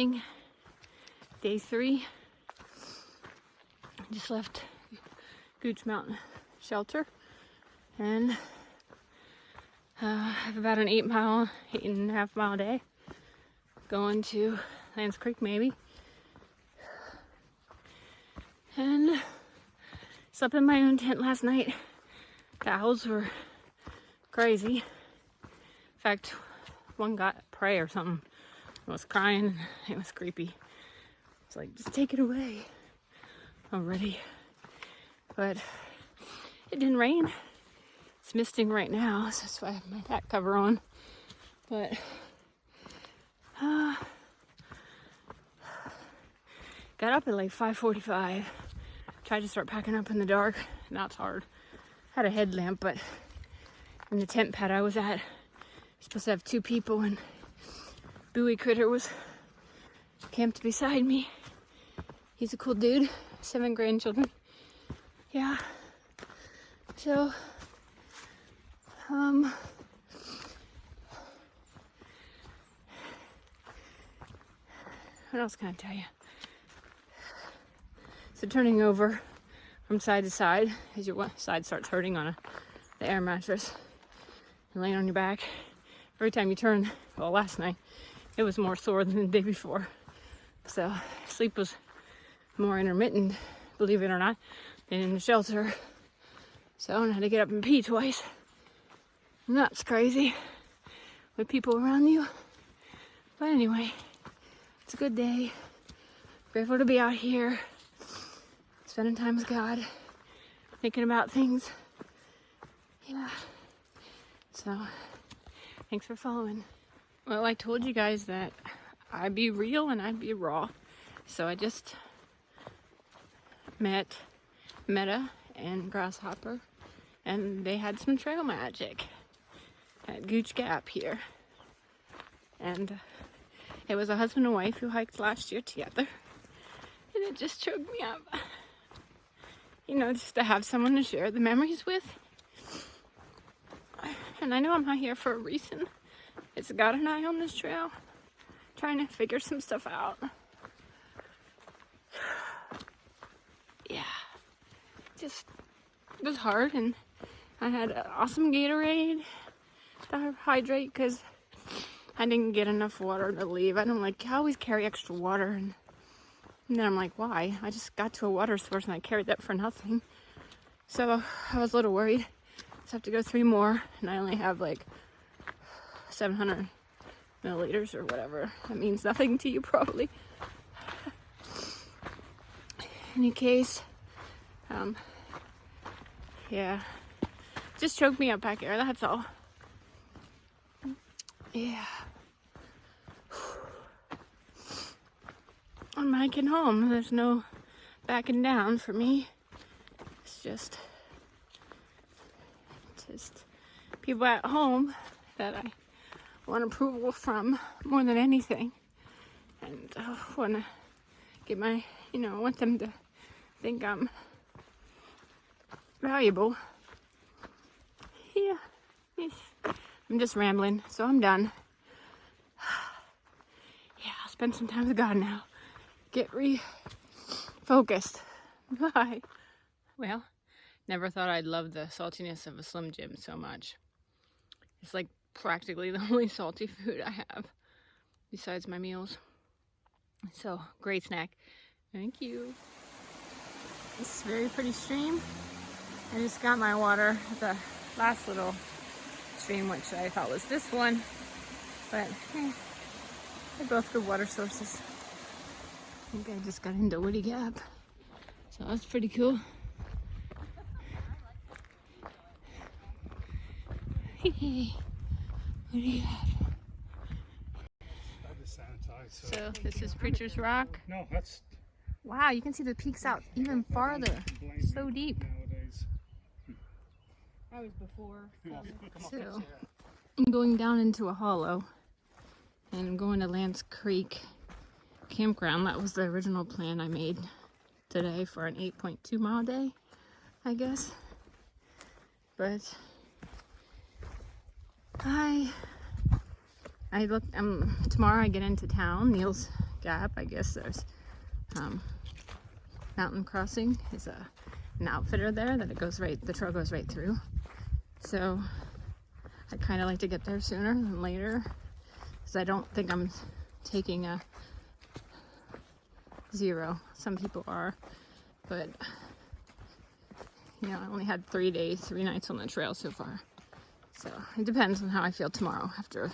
morning, day 3. I just left Gooch Mountain Shelter and I have about an 8.5 mile day going to Lands Creek maybe. And slept in my own tent last night. The owls were crazy. In fact, one got prey or something. I was crying. It was creepy. It's like, just take it away already. But it didn't rain. It's misting right now, so that's why I have my hat cover on. But got up at like 5:45. Tried to start packing up in the dark. Now it's hard. Had a headlamp, but in the tent pad I was at, you're supposed to have 2 people, and Bowie Critter was camped beside me. He's a cool dude. 7 grandchildren. Yeah. So, what else can I tell you? So turning over from side to side, as your side starts hurting on the air mattress, and laying on your back, every time you turn, well, last night, it was more sore than the day before. So sleep was more intermittent, believe it or not, than in the shelter. So I had to get up and pee twice. And that's crazy with people around you. But anyway, it's a good day. Grateful to be out here, spending time with God, thinking about things. Yeah. So, thanks for following. Well, I told you guys that I'd be real and I'd be raw. So I just met Meta and Grasshopper, and they had some trail magic at Gooch Gap here. And it was a husband and wife who hiked last year together. And it just choked me up. You know, just to have someone to share the memories with. And I know I'm not here for a reason. It's God and I on this trail, trying to figure some stuff out. Yeah, just, it was hard, and I had an awesome Gatorade to hydrate because I didn't get enough water to leave. I always carry extra water, and then I'm like, why? I just got to a water source and I carried that for nothing. So I was a little worried. So I have to go 3 more, and I only have like 700 milliliters or whatever. That means nothing to you probably. Any case, yeah, just choked me up back here, that's all. Yeah. I'm hiking home. There's no backing down for me. It's just people at home that I want approval from more than anything. And I want to get I want them to think I'm valuable. Yeah. I'm just rambling, so I'm done. Yeah, I'll spend some time with God now. Get refocused. Bye. Well, never thought I'd love the saltiness of a Slim Jim so much. It's like practically the only salty food I have besides my meals. So, great snack. Thank you. This is a very pretty stream. I just got my water at the last little stream, which I thought was this one. But, hey, they're both good water sources. I think I just got into Woody Gap. So that's pretty cool. Hey, what do you have? So this is Preacher's Rock. No, that's... Wow, you can see the peaks out even farther. So deep. That was before. So I'm going down into a hollow, and I'm going to Lands Creek campground. That was the original plan I made today for an 8.2 mile day, I guess. But tomorrow I get into town. Neil's Gap. I guess there's Mountain Crossing is an outfitter there that the trail goes right through. So I kind of like to get there sooner than later, because I don't think I'm taking a 0. Some people are, but you know, I only had 3 days, 3 nights on the trail so far. So it depends on how I feel tomorrow after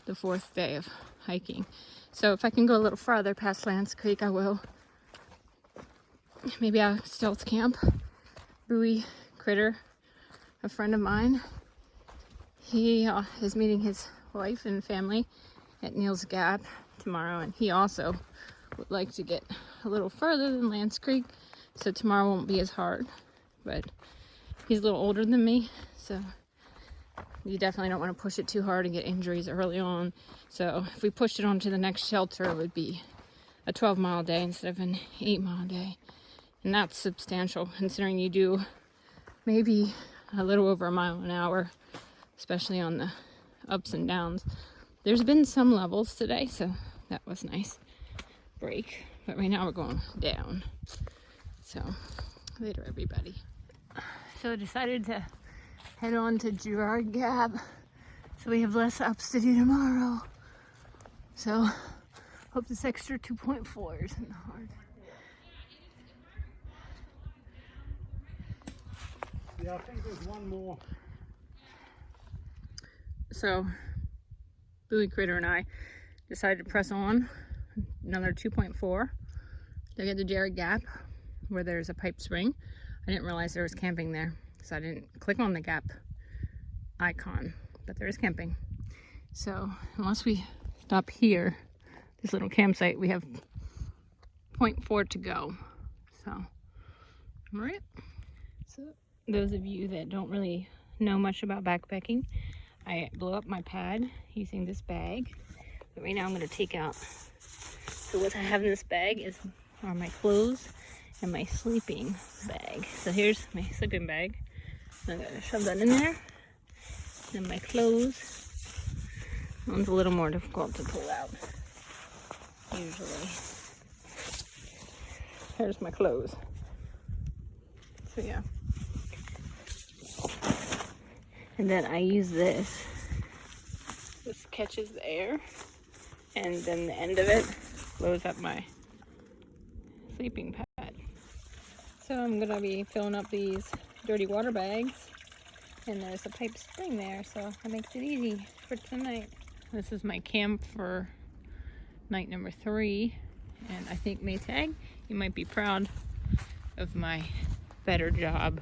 the 4th day of hiking. So if I can go a little farther past Lance Creek, I will. Maybe I'll stealth camp. Bowie Critter, a friend of mine, he is meeting his wife and family at Neal's Gap tomorrow, and he also would like to get a little further than Lance Creek, so tomorrow won't be as hard. But he's a little older than me, so you definitely don't want to push it too hard and get injuries early on. So if we pushed it on to the next shelter, it would be a 12-mile day instead of an 8-mile day. And that's substantial, considering you do maybe a little over a mile an hour, especially on the ups and downs. There's been some levels today, so that was nice break. But right now we're going down. So later, everybody. So I decided to head on to Girard Gap, so we have less ups to do tomorrow. So hope this extra 2.4 isn't hard. Yeah, I think there's one more. So Bowie Critter and I decided to press on another 2.4 to get to Girard Gap, where there's a pipe spring. I didn't realize there was camping there, so I didn't click on the Gap icon, but there is camping. So unless we stop here, this little campsite, we have 0.4 to go. So, all right. So those of you that don't really know much about backpacking, I blew up my pad using this bag. But right now I'm going to take out, so what I have in this bag are my clothes and my sleeping bag. So here's my sleeping bag. I'm going to shove that in there. And my clothes. That one's a little more difficult to pull out, usually. Here's my clothes. So yeah. And then I use this. This catches the air, and then the end of it blows up my sleeping pad. So I'm gonna be filling up these dirty water bags, and there's a pipe spring there, so that makes it easy for tonight. This is my camp for night number 3, and I think Maytag, you might be proud of my better job.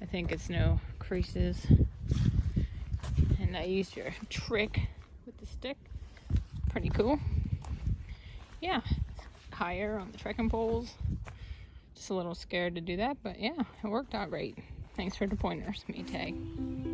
I think it's no creases. And I used your trick with the stick. Pretty cool. Yeah, higher on the trekking poles. Just a little scared to do that, but yeah, it worked out great. Thanks for the pointers, Maytag.